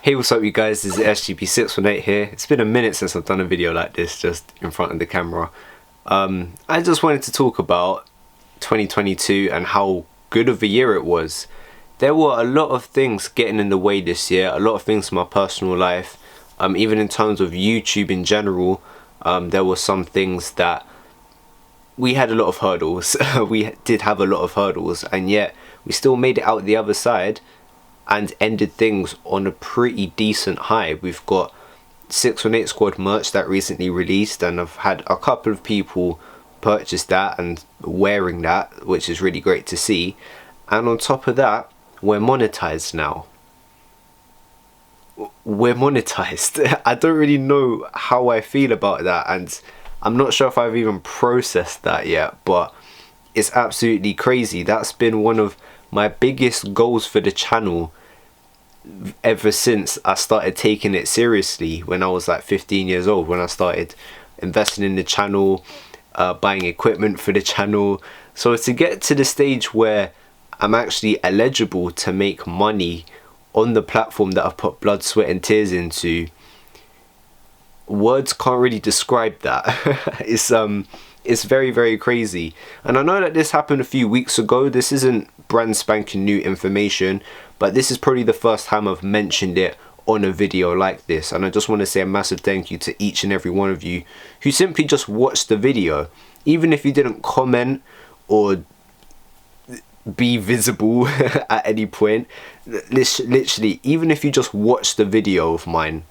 Hey, what's up you guys, this is SGP618 here. It's been a minute since I've done a video like this just in front of the camera. I just wanted to talk about 2022 and how good of a year it was. There were a lot of things getting in the way this year, a lot of things in my personal life, even in terms of YouTube in general. There were some things that we had a lot of hurdles. We did have a lot of hurdles, and yet we still made it out the other side and ended things on a pretty decent high. We've got 618 Squad merch that recently released, and I've had a couple of people purchase that and wearing that, which is really great to see. And on top of that, we're monetized now. We're monetized. I don't really know how I feel about that, and I'm not sure if I've even processed that yet, but it's absolutely crazy. That's been one of my biggest goals for the channel ever since I started taking it seriously when I was like 15 years old, when I started investing in the channel, buying equipment for the channel. So to get to the stage where I'm actually eligible to make money on the platform that I've put blood, sweat and tears into, words can't really describe that. It's very, very crazy. And I know that this happened a few weeks ago. This isn't brand spanking new information, but this is probably the first time I've mentioned it on a video like this. And I just want to say a massive thank you to each and every one of you who simply just watched the video. Even if you didn't comment or be visible at any point, literally, even if you just watched the video of mine,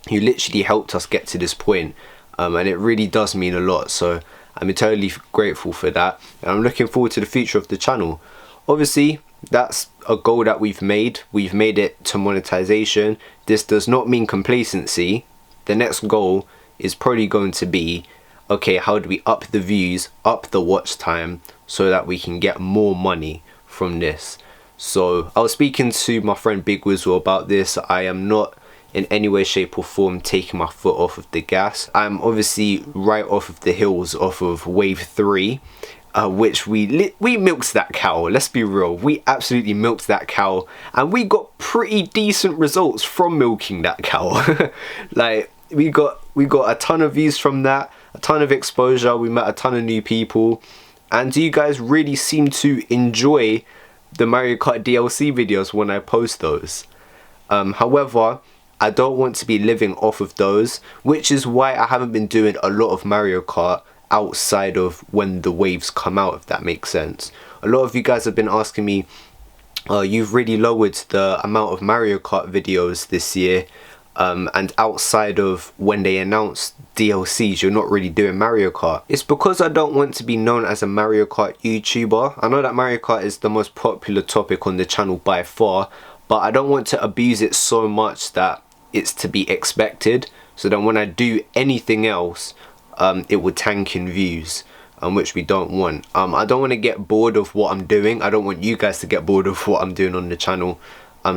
you literally helped us get to this point. And it really does mean a lot. So I'm eternally grateful for that, and I'm looking forward to the future of the channel. Obviously, that's a goal that we've made. We've made it to monetization. This does not mean complacency. The next goal is probably going to be, okay, how do we up the views, up the watch time, so that we can get more money from this? So I was speaking to my friend Big Wizzle about this. I am not in any way, shape or form taking my foot off of the gas. I'm obviously right off of the hills off of wave 3, which we milked that cow. Let's be real, we absolutely milked that cow, and we got pretty decent results from milking that cow. Like we got a ton of views from that, a ton of exposure, we met a ton of new people, and you guys really seem to enjoy the Mario Kart DLC videos when I post those. However, I don't want to be living off of those, which is why I haven't been doing a lot of Mario Kart outside of when the waves come out, if that makes sense. A lot of you guys have been asking me, you've really lowered the amount of Mario Kart videos this year, and outside of when they announce DLCs, you're not really doing Mario Kart. It's because I don't want to be known as a Mario Kart YouTuber. I know that Mario Kart is the most popular topic on the channel by far, but I don't want to abuse it so much that it's to be expected, so that when I do anything else, it would tank in views, which we don't want. I don't want to get bored of what I'm doing. I don't want you guys to get bored of what I'm doing on the channel.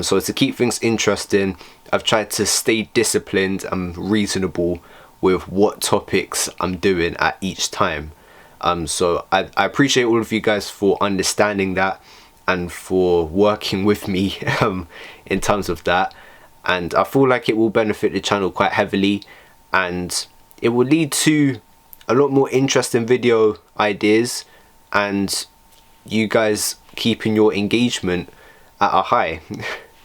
So to keep things interesting, I've tried to stay disciplined and reasonable with what topics I'm doing at each time. So I appreciate all of you guys for understanding that and for working with me in terms of that. And I feel like it will benefit the channel quite heavily, and it will lead to a lot more interesting video ideas and you guys keeping your engagement at a high.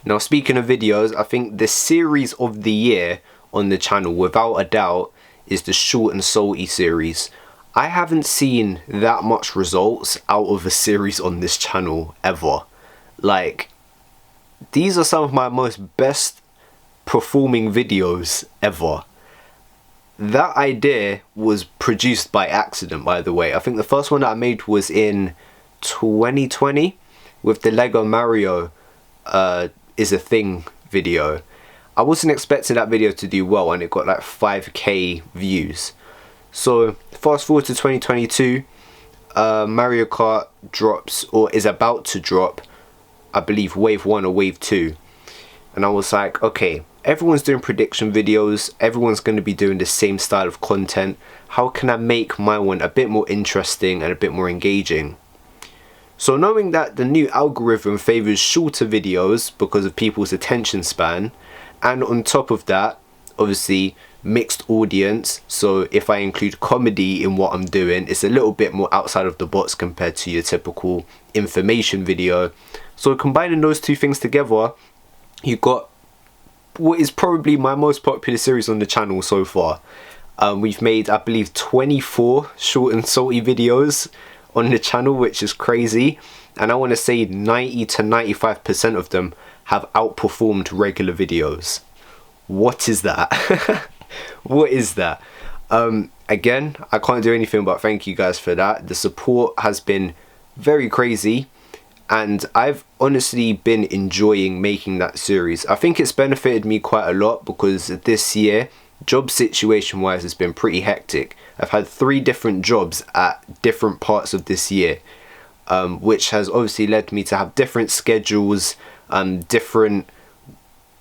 Now, speaking of videos, I think the series of the year on the channel, without a doubt, is the Short and Salty series. I haven't seen that much results out of a series on this channel ever. Like, these are some of my most best performing videos ever. That idea was produced by accident, by the way. I think the first one that I made was in 2020 with the Lego Mario is a thing video. I wasn't expecting that video to do well, and it got like 5k views. So fast forward to 2022, Mario Kart drops, or is about to drop, I believe wave 1 or wave 2. And I was like, okay, everyone's doing prediction videos, everyone's going to be doing the same style of content. How can I make my one a bit more interesting and a bit more engaging? So knowing that the new algorithm favors shorter videos because of people's attention span, And on top of that, obviously mixed audience, so if I include comedy in what I'm doing, it's a little bit more outside of the box compared to your typical information video. So combining those two things together, you got what is probably my most popular series on the channel so far. We've made, I believe, 24 short and salty videos on the channel, which is crazy, and I want to say 90 to 95% of them have outperformed regular videos. What is that? What is that? Again, I can't do anything but thank you guys for that. The support has been very crazy, and I've honestly been enjoying making that series. I think it's benefited me quite a lot because this year, job situation wise, has been pretty hectic. I've had 3 different jobs at different parts of this year, which has obviously led me to have different schedules, different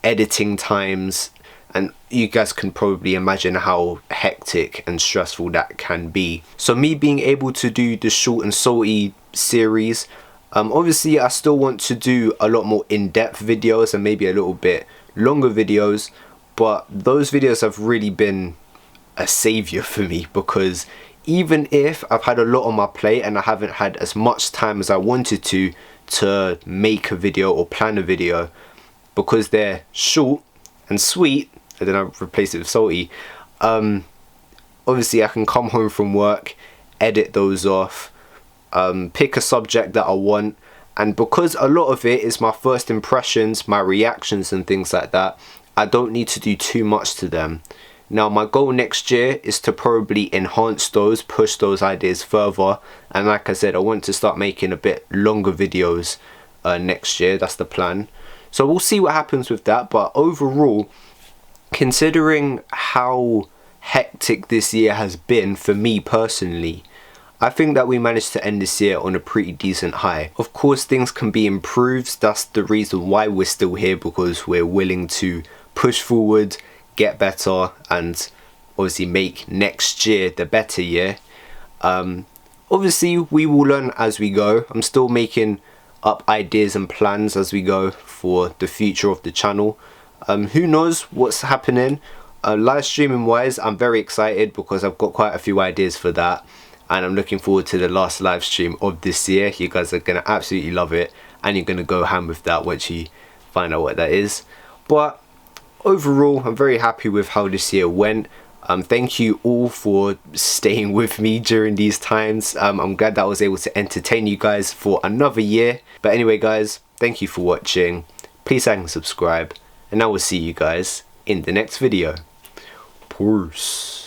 editing times, and you guys can probably imagine how hectic and stressful that can be. So me being able to do the short and salty series, obviously I still want to do a lot more in-depth videos and maybe a little bit longer videos, but those videos have really been a savior for me, because even if I've had a lot on my plate and I haven't had as much time as I wanted to make a video or plan a video, because they're short and sweet, and then I replace it with salty, obviously I can come home from work, edit those off, pick a subject that I want, and because a lot of it is my first impressions, my reactions and things like that, I don't need to do too much to them. Now my goal next year is to probably enhance those, push those ideas further, and like I said, I want to start making a bit longer videos next year. That's the plan. So we'll see what happens with that, but overall, considering how hectic this year has been for me personally, I think that we managed to end this year on a pretty decent high. Of course, things can be improved. That's the reason why we're still here, because we're willing to push forward, get better, and obviously make next year the better year. Obviously, we will learn as we go. I'm still making up ideas and plans as we go for the future of the channel. Who knows what's happening live streaming wise. I'm very excited because I've got quite a few ideas for that, and I'm looking forward to the last live stream of this year. You guys are gonna absolutely love it, and you're gonna go ham with that once you find out what that is. But overall, I'm very happy with how this year went. Thank you all for staying with me during these times. I'm glad that I was able to entertain you guys for another year. But anyway guys, thank you for watching. Please like and subscribe, and I will see you guys in the next video. Peace.